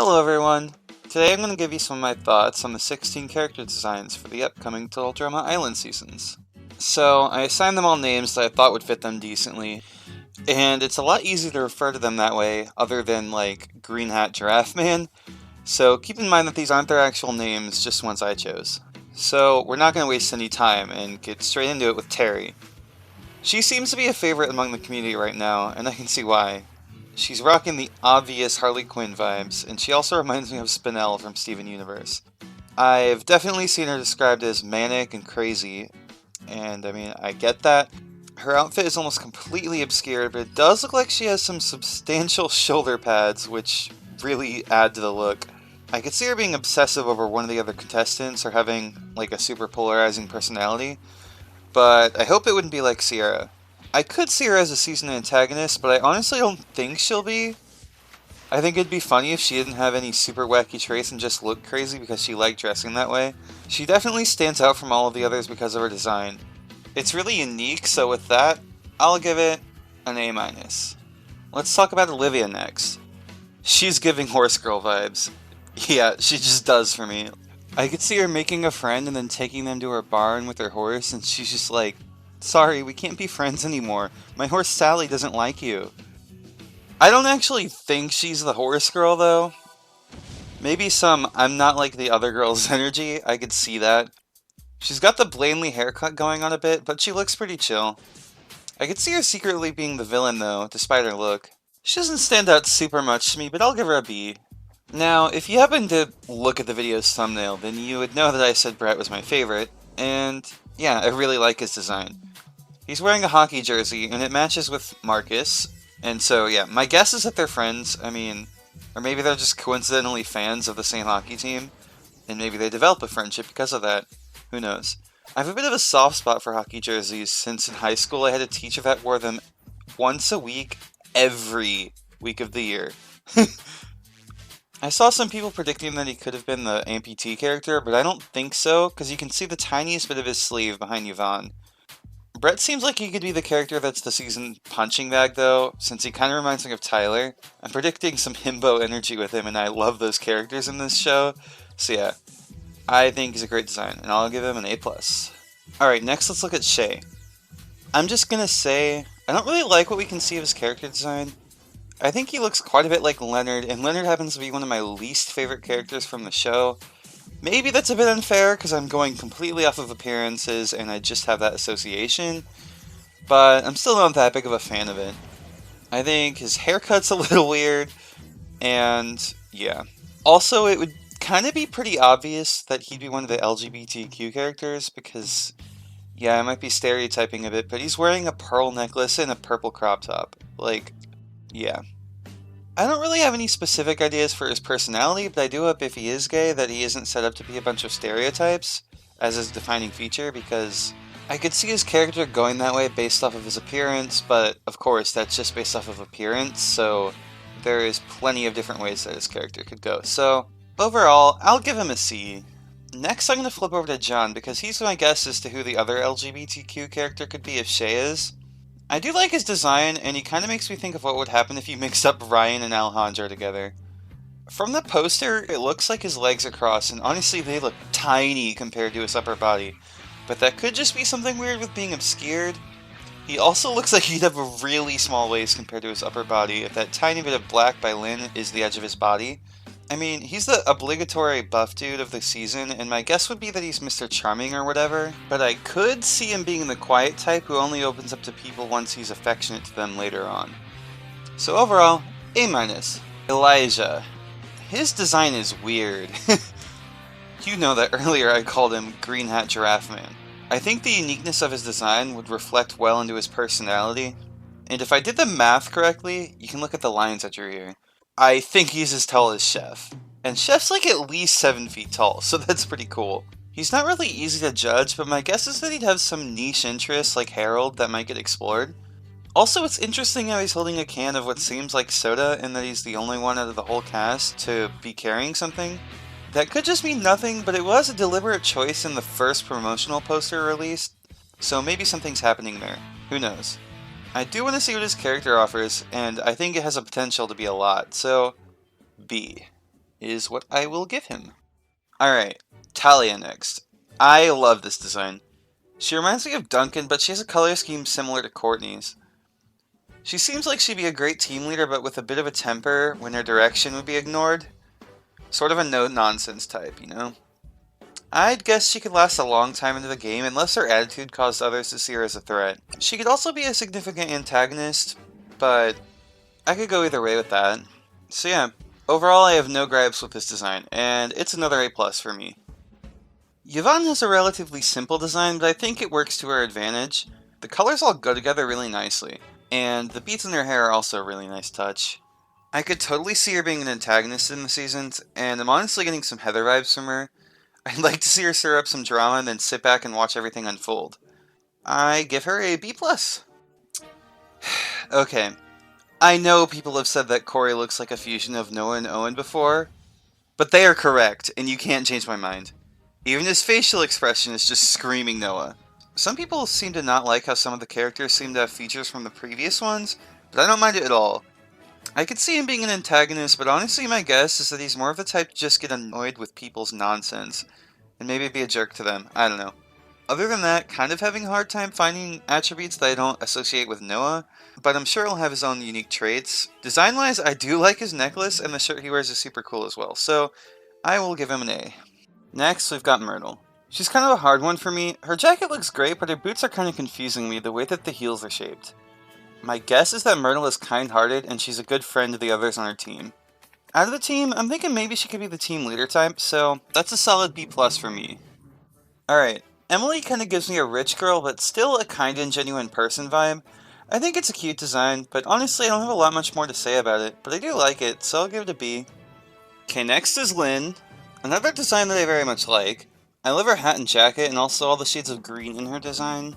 Hello everyone! Today I'm going to give you some of my thoughts on the 16 character designs for the upcoming Total Drama Island seasons. So, I assigned them all names that I thought would fit them decently, and it's a lot easier to refer to them that way other than like Green Hat Giraffe Man, so keep in mind that these aren't their actual names, just ones I chose. So, we're not going to waste any time and get straight into it with Terri. She seems to be a favorite among the community right now, and I can see why. She's rocking the obvious Harley Quinn vibes, and she also reminds me of Spinel from Steven Universe. I've definitely seen her described as manic and crazy, and I mean, I get that. Her outfit is almost completely obscured, but it does look like she has some substantial shoulder pads, which really add to the look. I could see her being obsessive over one of the other contestants or having, like, a super polarizing personality, but I hope it wouldn't be like Sierra. I could see her as a season antagonist, but I honestly don't think she'll be. I think it'd be funny if she didn't have any super wacky traits and just looked crazy because she liked dressing that way. She definitely stands out from all of the others because of her design. It's really unique, so with that, I'll give it an A-. Let's talk about Olivia next. She's giving horse girl vibes. Yeah, she just does for me. I could see her making a friend and then taking them to her barn with her horse, and she's just like, "Sorry, we can't be friends anymore. My horse Sally doesn't like you." I don't actually think she's the horse girl, though. Maybe some "I'm not like the other girls" energy, I could see that. She's got the Blanley haircut going on a bit, but she looks pretty chill. I could see her secretly being the villain, though, despite her look. She doesn't stand out super much to me, but I'll give her a B. Now, if you happen to look at the video's thumbnail, then you would know that I said Brett was my favorite, and yeah, I really like his design. He's wearing a hockey jersey, and it matches with Marcus, and so yeah, my guess is that they're friends. I mean, or maybe they're just coincidentally fans of the same hockey team, and maybe they develop a friendship because of that. Who knows? I have a bit of a soft spot for hockey jerseys, since in high school I had a teacher that wore them once a week, every week of the year. I saw some people predicting that he could have been the amputee character, but I don't think so, because you can see the tiniest bit of his sleeve behind Yvonne. Brett seems like he could be the character that's the season punching bag, though, since he kind of reminds me of Tyler. I'm predicting some himbo energy with him, and I love those characters in this show. So yeah, I think he's a great design, and I'll give him an A+. Alright, next let's look at Shay. I'm just gonna say, I don't really like what we can see of his character design. I think he looks quite a bit like Leonard, and Leonard happens to be one of my least favorite characters from the show. Maybe that's a bit unfair, because I'm going completely off of appearances, and I just have that association, but I'm still not that big of a fan of it. I think his haircut's a little weird, and yeah. Also, it would kind of be pretty obvious that he'd be one of the LGBTQ characters, because, yeah, I might be stereotyping a bit, but he's wearing a pearl necklace and a purple crop top. Like, yeah. I don't really have any specific ideas for his personality, but I do hope if he is gay that he isn't set up to be a bunch of stereotypes as his defining feature, because I could see his character going that way based off of his appearance, but of course that's just based off of appearance, so there is plenty of different ways that his character could go. So overall, I'll give him a C. Next I'm going to flip over to John, because he's my guess as to who the other LGBTQ character could be if Shay is. I do like his design, and he kind of makes me think of what would happen if you mixed up Ryan and Alejandro together. From the poster, it looks like his legs are crossed, and honestly they look tiny compared to his upper body. But that could just be something weird with being obscured. He also looks like he'd have a really small waist compared to his upper body if that tiny bit of black by Lynn is the edge of his body. I mean, he's the obligatory buff dude of the season, and my guess would be that he's Mr. Charming or whatever, but I could see him being the quiet type who only opens up to people once he's affectionate to them later on. So overall, A-. Elijah. His design is weird. You know that earlier I called him Green Hat Giraffe Man. I think the uniqueness of his design would reflect well into his personality, and if I did the math correctly, you can look at the lines that you're here. I think he's as tall as Chef. And Chef's like at least 7 feet tall, so that's pretty cool. He's not really easy to judge, but my guess is that he'd have some niche interests like Harold that might get explored. Also, it's interesting how he's holding a can of what seems like soda and that he's the only one out of the whole cast to be carrying something. That could just mean nothing, but it was a deliberate choice in the first promotional poster released, so maybe something's happening there. Who knows? I do want to see what his character offers, and I think it has a potential to be a lot, so B. is what I will give him. Alright, Talia next. I love this design. She reminds me of Duncan, but she has a color scheme similar to Courtney's. She seems like she'd be a great team leader, but with a bit of a temper when her direction would be ignored. Sort of a no-nonsense type, you know? I'd guess she could last a long time into the game unless her attitude caused others to see her as a threat. She could also be a significant antagonist, but I could go either way with that. So yeah, overall I have no gripes with this design, and it's another A+ for me. Yvonne has a relatively simple design, but I think it works to her advantage. The colors all go together really nicely, and the beads in her hair are also a really nice touch. I could totally see her being an antagonist in the seasons, and I'm honestly getting some Heather vibes from her. I'd like to see her stir up some drama and then sit back and watch everything unfold. I give her a B+. Okay, I know people have said that Cory looks like a fusion of Noah and Owen before, but they are correct, and you can't change my mind. Even his facial expression is just screaming Noah. Some people seem to not like how some of the characters seem to have features from the previous ones, but I don't mind it at all. I could see him being an antagonist, but honestly my guess is that he's more of the type to just get annoyed with people's nonsense, and maybe be a jerk to them, I don't know. Other than that, kind of having a hard time finding attributes that I don't associate with Noah, but I'm sure he'll have his own unique traits. Design-wise, I do like his necklace, and the shirt he wears is super cool as well, so I will give him an A. Next, we've got Myrtle. She's kind of a hard one for me. Her jacket looks great, but her boots are kind of confusing me the way that the heels are shaped. My guess is that Myrtle is kind-hearted, and she's a good friend to the others on her team. Out of the team, I'm thinking maybe she could be the team leader type, so that's a solid B+ for me. Alright, Emily kind of gives me a rich girl, but still a kind and genuine person vibe. I think it's a cute design, but honestly I don't have a lot much more to say about it, but I do like it, so I'll give it a B. Okay, next is Lynn. Another design that I very much like. I love her hat and jacket, and also all the shades of green in her design.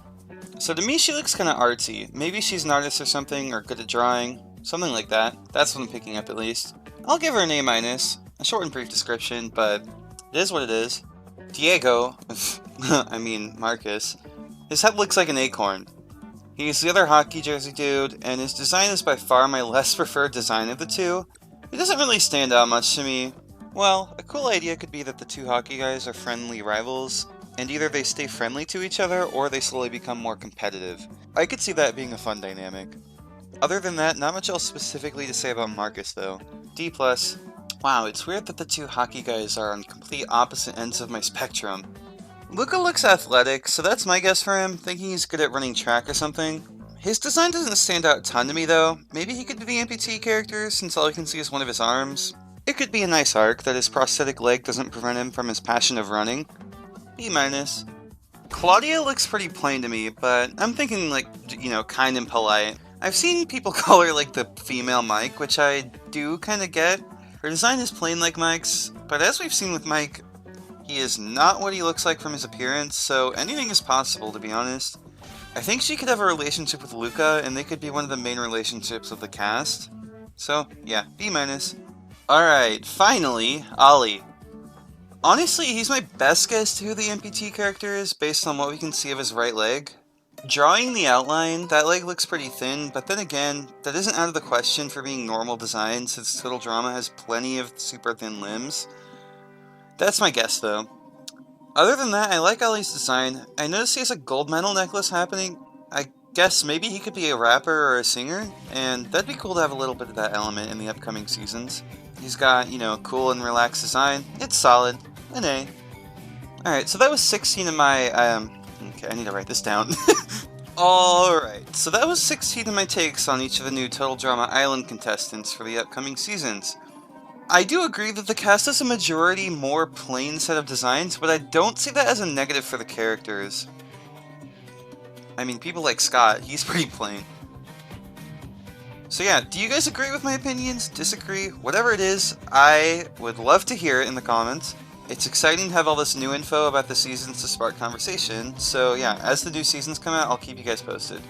So to me, she looks kind of artsy. Maybe she's an artist or something, or good at drawing. Something like that. That's what I'm picking up at least. I'll give her an A-. A short and brief description, but it is what it is. Diego, I mean Marcus, his head looks like an acorn. He's the other hockey jersey dude, and his design is by far my less preferred design of the two. It doesn't really stand out much to me. Well, a cool idea could be that the two hockey guys are friendly rivals, and either they stay friendly to each other or they slowly become more competitive. I could see that being a fun dynamic. Other than that, not much else specifically to say about Marcus though. D+. Wow, it's weird that the two hockey guys are on complete opposite ends of my spectrum. Luca looks athletic, so that's my guess for him, thinking he's good at running track or something. His design doesn't stand out a ton to me though. Maybe he could be the amputee character, since all I can see is one of his arms. It could be a nice arc that his prosthetic leg doesn't prevent him from his passion of running. B-. Claudia looks pretty plain to me, but I'm thinking like, you know, kind and polite. I've seen people call her like the female Mike, which I do kind of get. Her design is plain like Mike's, but as we've seen with Mike, he is not what he looks like from his appearance, so anything is possible to be honest. I think she could have a relationship with Luca, and they could be one of the main relationships of the cast. So, yeah, B-. Alright, finally, Ollie. Honestly, he's my best guess to who the amputee character is, based on what we can see of his right leg. Drawing the outline, that leg looks pretty thin, but then again, that isn't out of the question for being normal design, since Total Drama has plenty of super thin limbs. That's my guess, though. Other than that, I like Ollie's design. I noticed he has a gold medal necklace happening. I guess maybe he could be a rapper or a singer, and that'd be cool to have a little bit of that element in the upcoming seasons. He's got, you know, cool and relaxed design. It's solid. An A. Alright, so that was 16 of my, okay, I need to write this down. Alright, so that was 16 of my takes on each of the new Total Drama Island contestants for the upcoming seasons. I do agree that the cast has a majority more plain set of designs, but I don't see that as a negative for the characters. I mean, people like Scott, he's pretty plain. So yeah, do you guys agree with my opinions? Disagree? Whatever it is, I would love to hear it in the comments. It's exciting to have all this new info about the seasons to spark conversation, so yeah, as the new seasons come out, I'll keep you guys posted.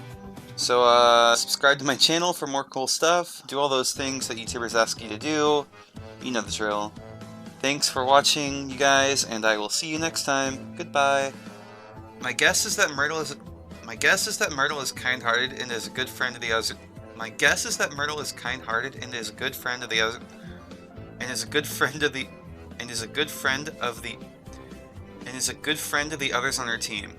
So, subscribe to my channel for more cool stuff, do all those things that YouTubers ask you to do, you know the drill. Thanks for watching, you guys, and I will see you next time. Goodbye. My guess is that Myrtle is kind-hearted and is a good friend of the other. My guess is that Myrtle is kind-hearted and is a good friend of the other. and is a good friend of the others on her team.